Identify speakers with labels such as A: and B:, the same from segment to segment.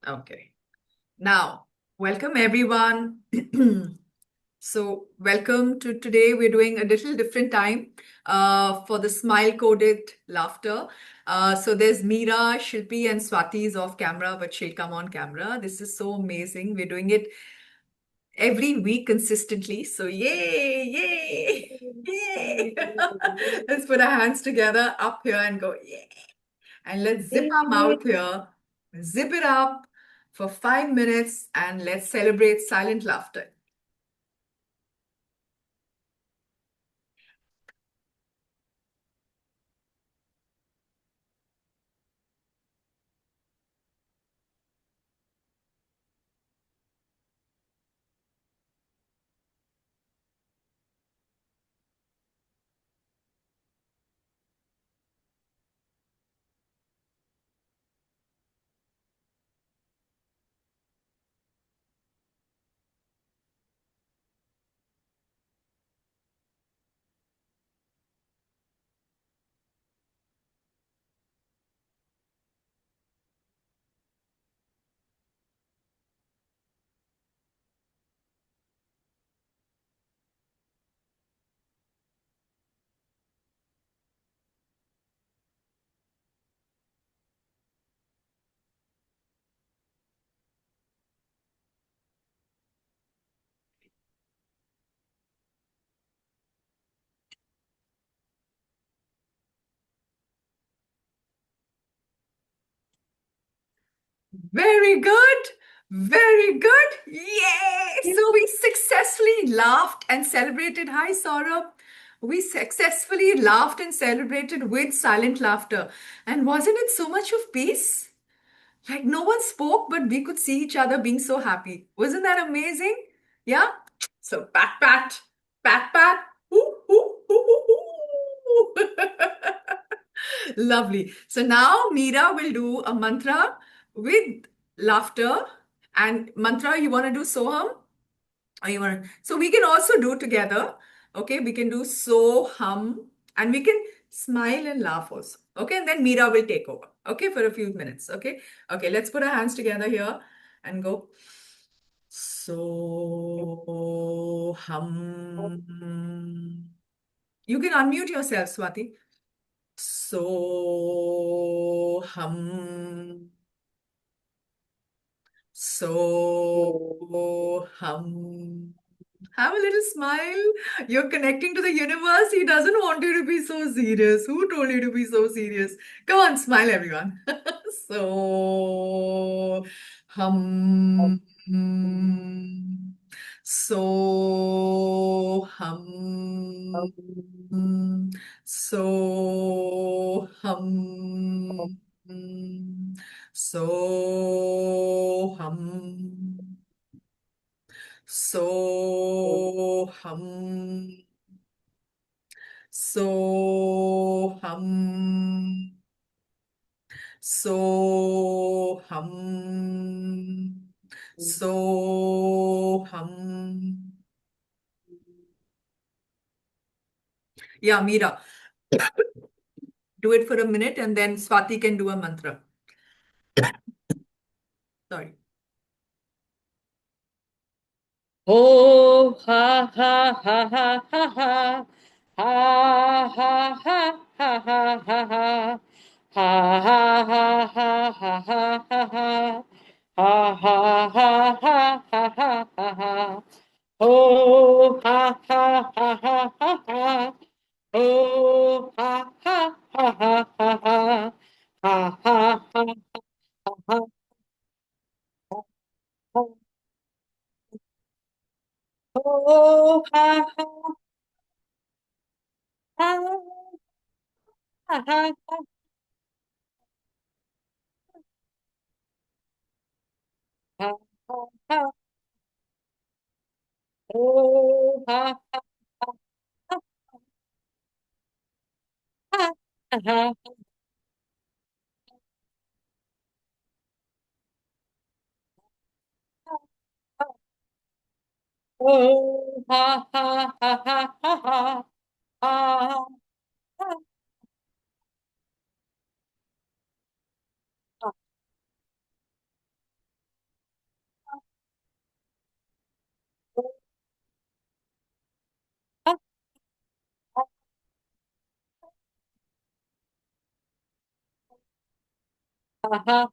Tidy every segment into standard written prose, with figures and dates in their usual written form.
A: Okay. Now, welcome everyone. So, welcome to today. We're doing a little different time for the smile coded laughter. So, there's Meera, Shilpi, and Swati is off camera, but she'll come on camera. This is so amazing. We're doing it every week consistently. So, yay, yay, yay. Let's put our hands together up here and go, yay. And let's zip our mouth here, zip it up for 5 minutes, and let's celebrate silent laughter. Very good. Very good. Yay! So we successfully laughed and celebrated. Hi, Saurabh. We successfully laughed and celebrated with silent laughter. And wasn't it so much of peace? Like no one spoke, but we could see each other being so happy. Wasn't that amazing? Yeah? So pat, pat. Ooh, ooh, ooh, ooh, ooh. Lovely. So now Meera will do a mantra with laughter. And mantra, you want to do Soham? Or you want to... So we can also do together. Okay, we can do so hum and we can smile and laugh also. Okay, and then Meera will take over. Okay, for a few minutes. Okay, okay, let's put our hands together here and go. So hum. You can unmute yourself, Swati. So hum. So hum. Have a little smile. You're connecting to the universe. He doesn't want you to be so serious. Who told you to be so serious? Come on, smile, everyone. So hum. So hum. So hum. So hum. So hum. So hum. So hum. So hum. Yeah, Meera, do it for a minute and then Swati can do a mantra. Sorry.
B: Oh, ha, ha, ha, ha, ha, ha. Ha, ha, ha, ha, ha, ha, ha. Ha, ha, ha, ha, ha, ha, ha, ha. Ha, ha, ha, ha, ha, ha, ha, ha. Oh, ha, ha, ha, ha, ha, ha. Oh, ha, ha, ha, ha, ha, ha. Ha, ha, ha, ha, ha. Oh, ha, ha, ha. Ha ha ha ha ha. Oh ha ha ha ha ha ha. Oh ha ha ha ha ha ha ha ha. ha,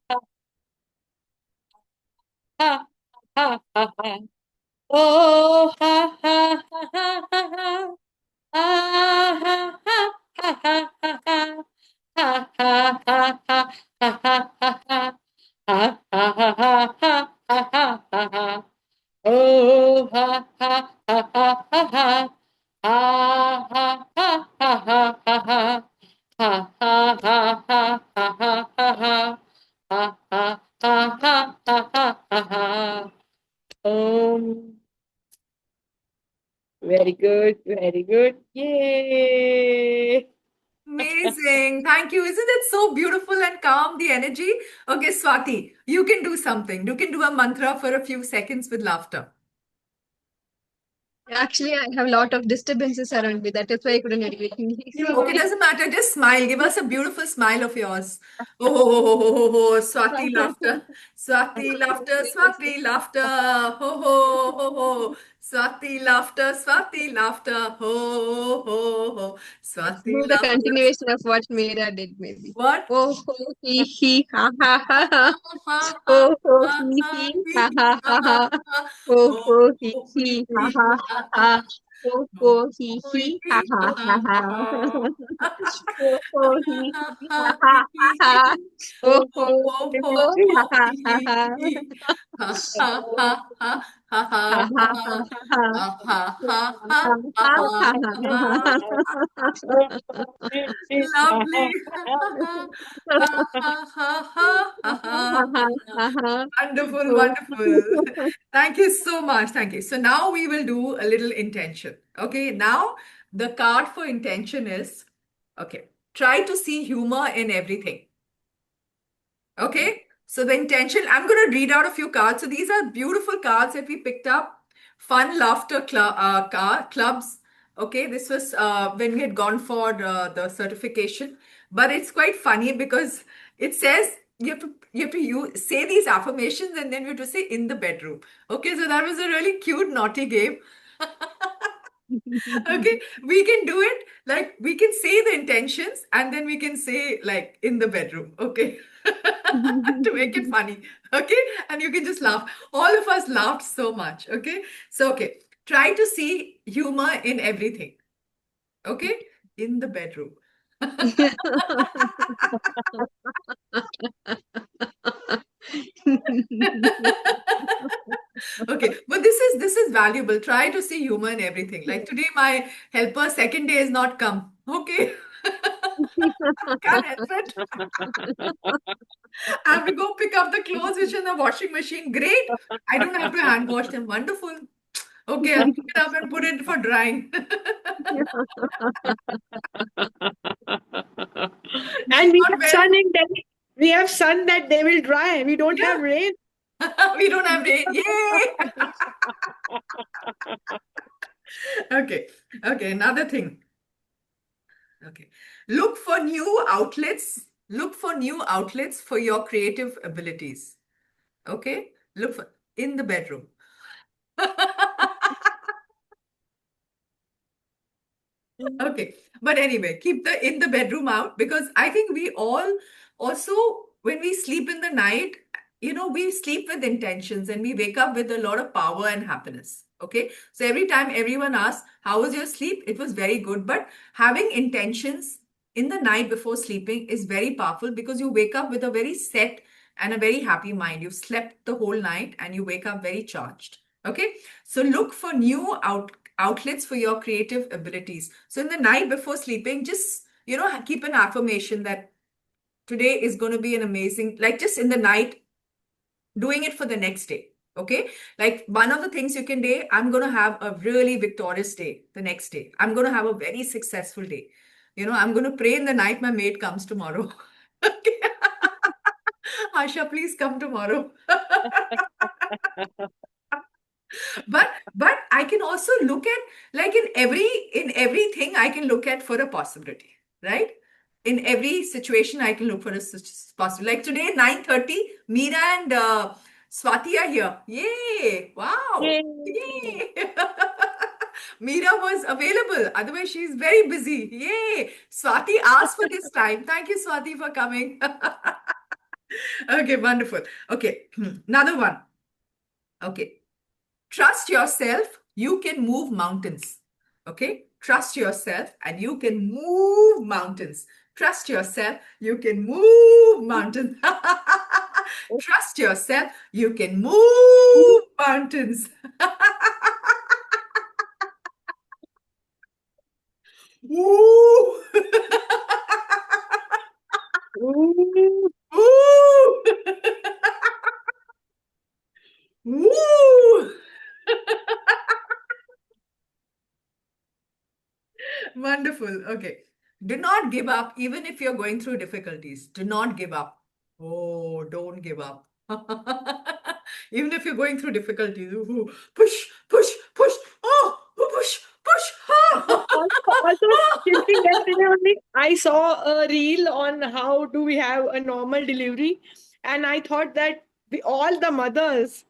B: ha, ha, ha, ha. Oh, ha, ha, ha, ha, ha, ha. Ah, ha, ha, ha, ha, ha, ha. Ha, ha, ha, ha, ha, ha, ha, ha. Ha, ha, ha, ha, ha, ha, ha, ha, ha. Oh, ha, ha, ha, ha, ha, ha. Ha, ha, ha, ha, ha, ha, ha. Ha, ha, ha, ha, ha, ha, ha, ha. Ha, ha, ha, ha, ha, ha, ha, ha. Very good, very good. Yay!
A: Amazing. Thank you. Isn't it so beautiful and calm, the energy? Okay, Swati, you can do something. You can do a mantra for a few seconds with laughter.
C: Actually, I have a lot of disturbances around me. That is why I couldn't edit it.
A: Okay, doesn't matter. Just smile. Give us a beautiful smile of yours. Oh, ho, ho, ho, ho, ho. Swati laughter. Swati laughter. Swati laughter. Ho, ho, ho, ho. Swati laughter. Swati laughter. Ho, ho, ho.
C: Let's
A: Swati
C: do the
A: laughter.
C: continuation of what Meera did, maybe.
A: What?
C: Oh, ho, he, ha, ha, ha, ha.
A: Ha, ha,
C: Oh, ho,
A: ha, ha,
C: he,
A: hee,
C: ha, ha,
A: ha,
C: ha,
A: ha,
C: ha.
A: ha.
C: Oh,
A: Ho,
C: ho,
A: ho,
C: he,
A: hee,
C: ha,
A: hee,
C: ha,
A: ha,
C: ha, ha.
A: ha.
C: Oh,
A: Ho,
C: ho,
A: ho,
C: he, ha,
A: hee,
C: ha,
A: ha,
C: ha,
A: ha,
C: ha.
A: ha.
C: Oh, ho, he,
A: Ha,
C: ha,
A: ha,
C: ha,
A: hee,
C: ha,
A: hee,
C: ha.
A: hee.
C: Oh,
A: Ho,
C: ho,
A: ho, ho, ho,
C: ho, ha,
A: ho,
C: ha, ha,
A: hee,
C: ha.
A: hee. Ha, ha, ha, ha, ha,
C: Ha,
A: ha,
C: ha, ha,
A: ha.
C: ha, ha.
A: Ha, ha, ha,
C: Ha,
A: ha, ha,
C: ha, ha,
A: ha, ha. Lovely. Ha, ha, ha, ha, ha, ha, ha. Wonderful, wonderful. Thank you so much. Thank you. So now we will do a little intention. Okay. Now the card for intention is okay. Try to see humor in everything. Okay. So the intention, I'm going to read out a few cards. So these are beautiful cards that we picked up. Fun laughter clubs. Okay. This was when we had gone for the certification. But it's quite funny because it says say these affirmations and then you have to say in the bedroom. Okay. So that was a really cute, naughty game. Okay, we can do it like we can say the intentions and then we can say like in the bedroom. Okay. To make it funny. Okay. And you can just laugh. All of us laughed so much. Okay. So, okay. Try to see humor in everything. Okay. In the bedroom. Okay, but this is valuable. Try to see humor in everything. Like today, my helper second day has not come. Okay. Can't help it. I have to go pick up the clothes which are in the washing machine. Great. I don't have to hand wash them. Wonderful. Okay, I'll pick it up and put it for drying.
B: And we
A: Not
B: have
A: well.
B: sun in Delhi. We have sun that they will dry. We don't have
A: Yeah.
B: rain.
A: We don't have rain. Yay! Okay. Okay, another thing. Okay. Look for new outlets. Look for new outlets for your creative abilities. Okay? Look for in the bedroom. Okay. But anyway, keep the in the bedroom out because I think we all also, when we sleep in the night, we sleep with intentions and we wake up with a lot of power and happiness. Okay. So every time everyone asks, how was your sleep? It was very good. But having intentions in the night before sleeping is very powerful because you wake up with a very set and a very happy mind. You've slept the whole night and you wake up very charged. Okay. So look for new outlets for your creative abilities. So in the night before sleeping, just keep an affirmation that today is going to be an amazing, like just in the night, doing it for the next day. Okay. Like one of the things you can do, I'm going to have a really victorious day the next day. I'm going to have a very successful day. I'm going to pray in the night my mate comes tomorrow. Okay. Asha, please come tomorrow. But I can also look at, like, in everything I can look at for a possibility, right? In every situation I can look for a possibility. Like today 9:30, Meera and Swati are here. Yay! Wow!
B: Yay.
A: Yay! Meera was available, otherwise she's very busy. Yay! Swati asked for this time. Thank you, Swati, for coming. Okay, wonderful. Okay, another one. Okay. Trust yourself, you can move mountains. Okay? Trust yourself and you can move mountains. Trust yourself, you can move mountains. Trust yourself, you can move mountains. Woo!
B: Ooh.
A: Woo! Woo! Wonderful. Okay. Do not give up, even if you're going through difficulties. Do not give up. Oh, don't give up. Even if you're going through difficulties, ooh, push, push, push. Oh, push, push.
B: Also, Shilpi, yesterday only I saw a reel on how do we have a normal delivery, and I thought that all the mothers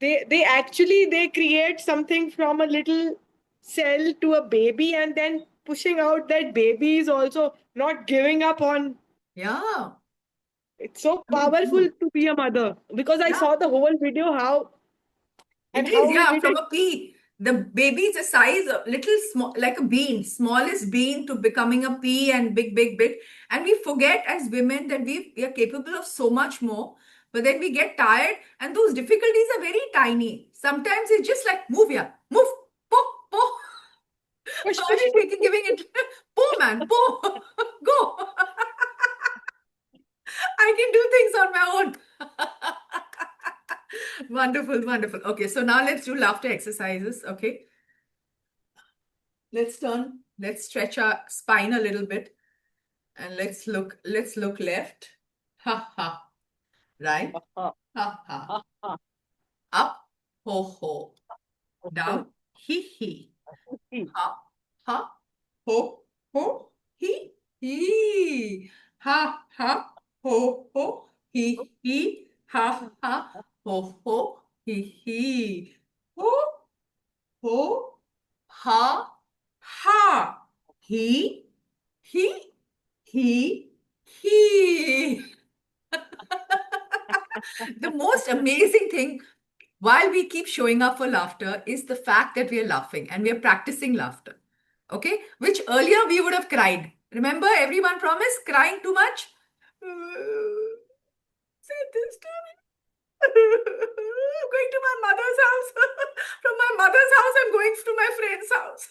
B: they actually they create something from a little cell to a baby, and then pushing out that baby is also not giving up on.
A: Yeah,
B: It's so
A: true,
B: powerful
A: true.
B: to be a mother because I
A: Yeah,
B: saw the whole video how and
A: it is.
B: how it
A: Yeah,
B: did
A: from
B: it.
A: a pea. The baby is a size of little small, like a bean, smallest bean to becoming a pea and big, big, big. And we forget as women that we are capable of so much more. But then we get tired, and those difficulties are very tiny. Sometimes it's just like move here, move, po, po.
B: Push,
A: How are
B: push,
A: we
B: push.
A: giving it? Po, man, po, go. I can do things on my own. Wonderful, wonderful. Okay, so now let's do laughter exercises. Okay. Let's stretch our spine a little bit and let's look left. Ha ha. Right? Ha ha. Up. Ho ho. Down. He he. Ha ha. Ho ho. He he. Ha ha. Ho ho. He he. Ha ha. Ho ho. He he. Ho ho. Ha ha. He He, he. The most amazing thing while we keep showing up for laughter is the fact that we are laughing and we are practicing laughter. Okay? Which earlier we would have cried. Remember, everyone promised crying too much? Say this to me. I'm going to my mother's house. From my mother's house, I'm going to my friend's house.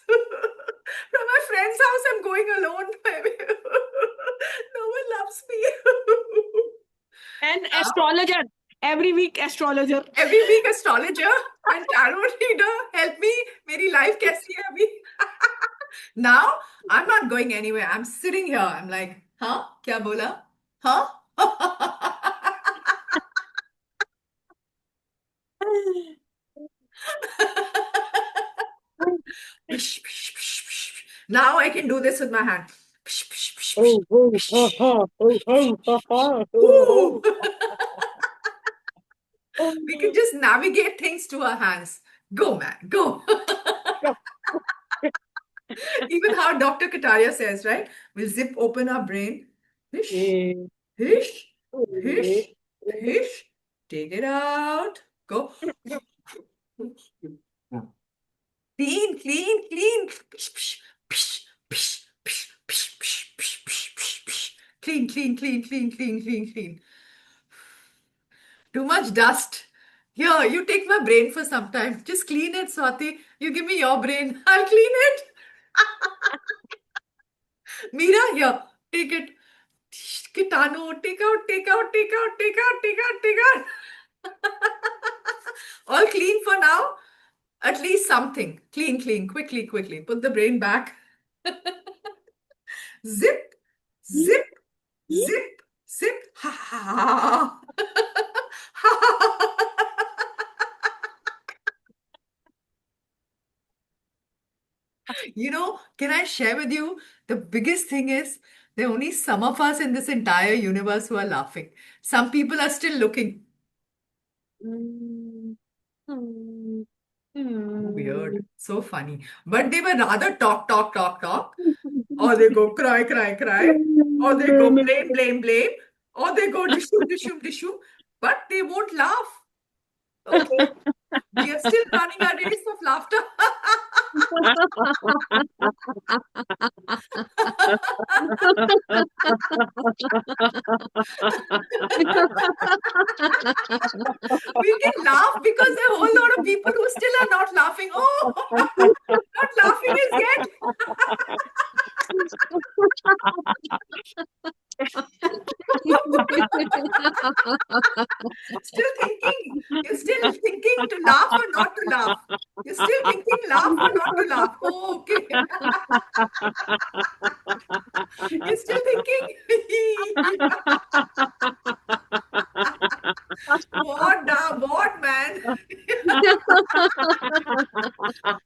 A: From my friend's house, I'm going alone. No one loves me.
B: And
A: Now,
B: astrologer. Every week, astrologer.
A: every week astrologer and tarot reader help me. मेरी life कैसी है अभी? Now, I'm not going anywhere. I'm sitting here. I'm like, huh? क्या बोला? Huh? Pish, pish, pish, pish. Now I can do this with my hand. Pish, pish, pish, pish,
B: Oh, oh, ha,
A: pish.
B: ha, oh, oh, ha, ha,
A: Woo!
B: oh, oh,
A: We can just navigate things to our hands. Go, man, go.
B: oh.
A: Even how Dr. Kataria says, right? We'll zip open our brain. Pish,
B: Eh,
A: pish,
B: eh,
A: pish, pish. Take it out. Go. Clean, clean, clean. Pish, pish, pish, pish, pish, pish, pish, pish, pish, pish, pish. Clean, clean, clean, clean, clean, clean, clean. Too much dust. Here, you take my brain for some time. Just clean it, Swati. You give me your brain. I'll clean it. Meera, here, take it. Kitano, take out, take out, take out, take out, take out, take out. All clean for now. At least something. Clean, clean, quickly, quickly. Put the brain back. Zip, zip, zip, zip. Ha ha ha. Can I share with you? The biggest thing is there are only some of us in this entire universe who are laughing. Some people are still looking.
B: Mm, mm,
A: Weird.
B: mm.
A: So funny. But they were rather talk, talk, talk, talk. Or they go cry, cry, cry. Or they go blame, blame, blame. or they go dishum, dishum, dishum, but they won't laugh. Okay, we are still running a race of laughter. We can laugh because there are a whole lot of people who still are not laughing. Oh, not laughing as yet. Still thinking. You're still thinking to laugh or not to laugh. You're still thinking laugh or not to laugh. Oh, okay. You're still thinking. What, man?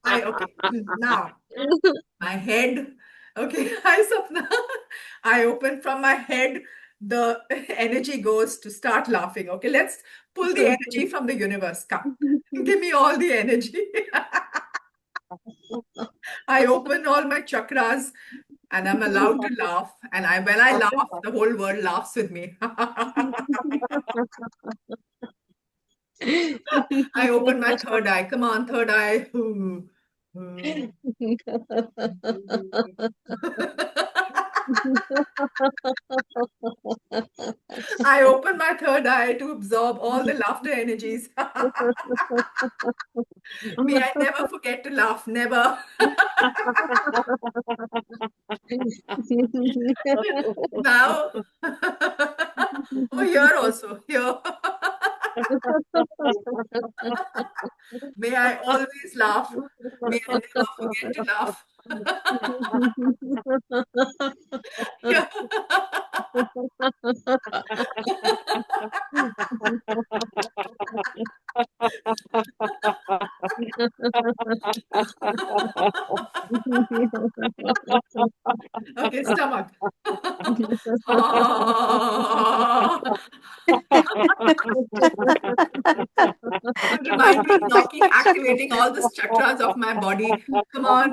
A: Okay. Now, my head. Okay. Hi, Sapna. I open from my head. The energy goes to start laughing. Okay. Let's pull the energy from the universe. Come. Give me all the energy. I open all my chakras and I'm allowed to laugh. And when I laugh, the whole world laughs with me. I open my third eye. Come on, third eye. I open my third eye to absorb all the laughter energies. May I never forget to laugh. Never. Now, oh, here also. Here. May I always laugh. May I never forget to laugh. Yeah. Okay, stomach. I'm reminding, knocking, activating all the chakras of my body. Come on,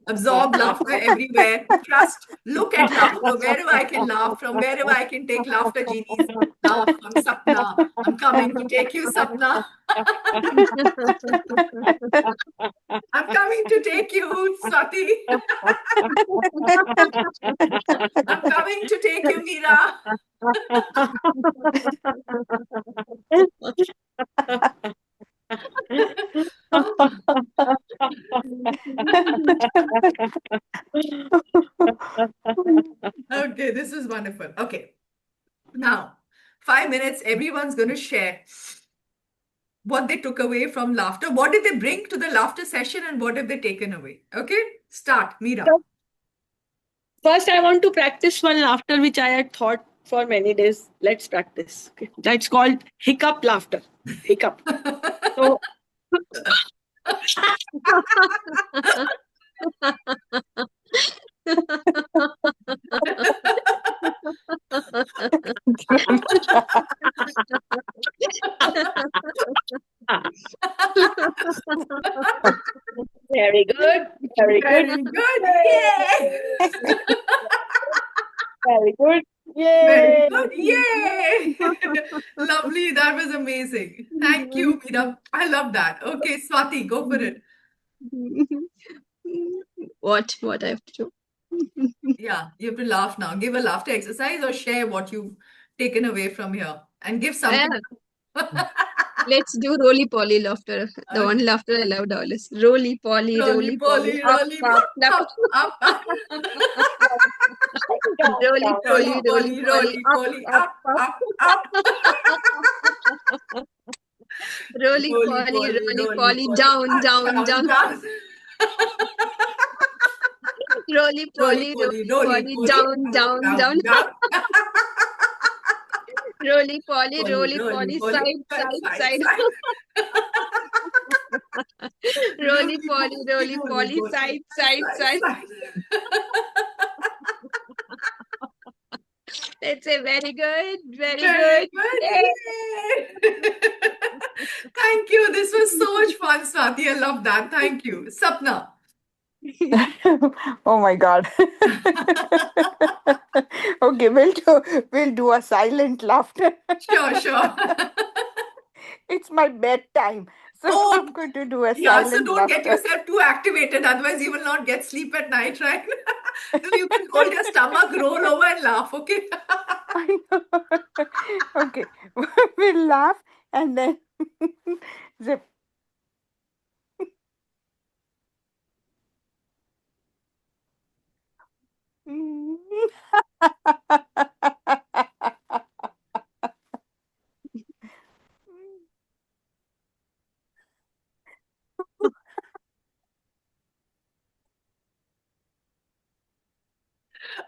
A: absorb laughter everywhere. Trust, look at laughter wherever I can laugh, from wherever I can take laughter genies. Now from Sapna. I'm coming to take you, Sapna. I'm coming to take you, Swati. I'm coming to take you, Meera. Okay, this is wonderful. Okay. Now, 5 minutes, everyone's going to share what they took away from laughter. What did they bring to the laughter session and what have they taken away? Okay, start, Meera.
B: First, I want to practice one laughter which I had thought for many days. Let's practice. Okay. That's called hiccup laughter. Hiccup. So, very good. Very
A: Very
B: good.
A: good. Yay!
B: Very good.
A: Very
B: Yay!
A: good. Yay! Lovely. That was amazing. Thank you, Meera. I love that. Okay, Swati, go for it.
C: What I have to do?
A: Yeah, you have to laugh now. Give a laughter exercise or share what you've taken away from here and give something.
C: Let's do roly poly laughter. The one laughter I loved always. Roly poly, roly poly, up,
A: roly,
C: up, up.
A: up.
C: Roly poly, roly poly, up,
A: poly,
C: up,
A: up, up.
C: Roly poly, down, down, down. Roly poly, down, down, down. Roly poly, side, side. Roly poly, side, side. That's a very good, very good.
A: Yay. Thank you. This was so much fun, Swati. I love that. Thank you. Sapna.
D: Oh my God. Okay, we'll do a silent laughter.
A: Sure, sure.
D: It's my bedtime, so
A: Oh,
D: I'm going to do a
A: yeah, so
D: silent
A: don't get
D: laughter.
A: yourself too activated, otherwise you will not get sleep at night, right? So you can hold your stomach, roll over and laugh, okay?
D: I know. Okay, we'll laugh and then zip.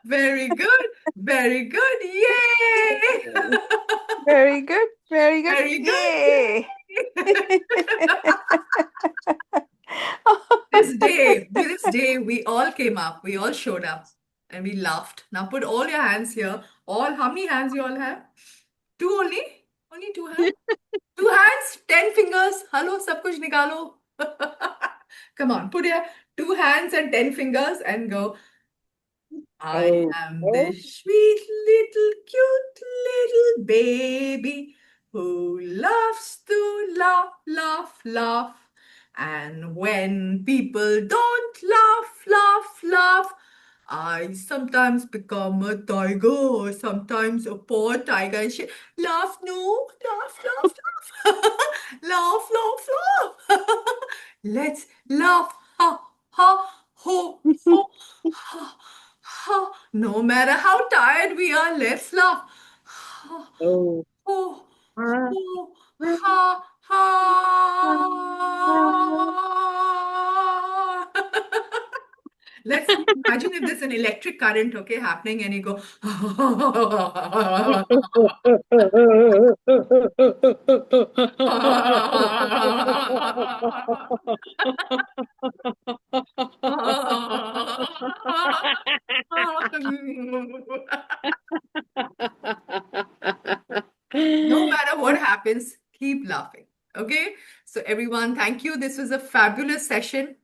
A: Very good, very good. Yay!
D: Very good, very good.
A: Very good.
D: Yay!
A: This day, we all came up, we all showed up, and we laughed. Now put all your hands here. How many hands you all have? Two only? Only two hands? Two hands, 10 fingers. Hello, sab kuch nikalo. Come on, put your two hands and 10 fingers and go. I am this sweet little cute little baby who loves to laugh, laugh, laugh. And when people don't laugh, laugh, laugh, I sometimes become a tiger or sometimes a poor tiger and she laugh, no, laugh, laugh, laugh, laugh, laugh, laugh. Let's laugh, ha, ha, ho, ho, ha, ha. No matter how tired we are, let's laugh. Ha,
B: Oh.
A: ho,
B: Ah.
A: ho, ha, ha. Let's imagine if there's an electric current, okay, happening, and you go. No matter what happens, keep laughing. Okay. So, everyone, thank you. This was a fabulous session.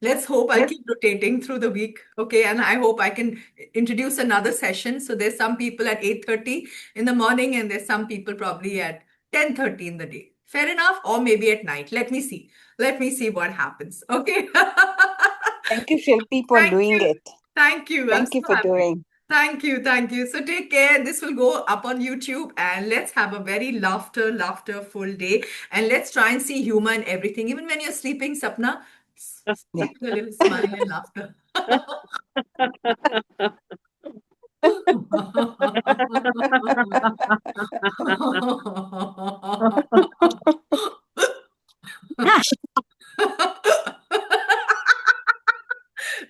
A: Let's hope I'll
B: Yes.
A: keep rotating through the week. Okay. And I hope I can introduce another session. So, there's some people at 8:30 in the morning, and there's some people probably at 10:30 in the day. Fair enough. Or maybe at night. Let me see. Let me see what happens. Okay.
D: Thank you, Shilpi, for
A: Thank
D: doing
A: you.
D: it.
A: Thank you. I'm
D: Thank you
A: so
D: for
A: happy.
D: doing.
A: Thank you. Thank you. So take care. This will go up on YouTube and let's have a very laughter-full day. And let's try and see humor in everything. Even when you're sleeping, Sapna,
D: Yeah.
A: put a little smile and laughter.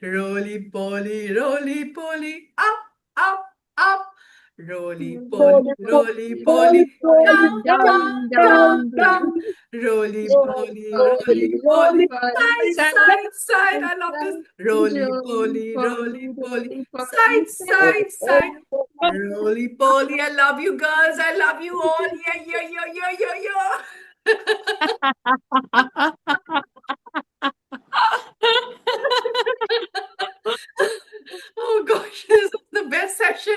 A: Roly poly, up, up, up. Roly poly, down, down,
C: Down,
A: down,
C: down,
A: down.
C: down.
A: Roly
C: Roly,
A: poly,
C: poly,
A: side,
C: side,
A: side, side.
C: side,
A: I love this.
C: side.
A: Roly
C: Roly,
A: poly,
C: roly,
A: side,
C: poly,
A: side, side.
C: side.
A: Roly poly, I love you girls. I love you all. Yeah, yeah, yeah, yeah, yeah, yeah. Oh gosh, this is the best session.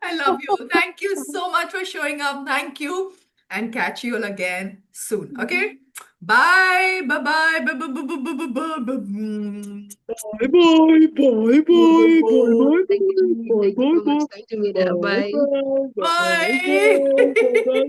A: I love you all. Thank you so much for showing up. Thank you. And catch you all again soon. Okay? Bye. Bye bye. Bye bye bye bye bye bye bye.
B: Bye bye bye bye bye bye
C: Thank you,
B: bye
C: thank you so much.
B: bye
C: Thank you, Meera.
B: bye
C: Bye.
B: bye bye
A: Bye.
B: bye bye.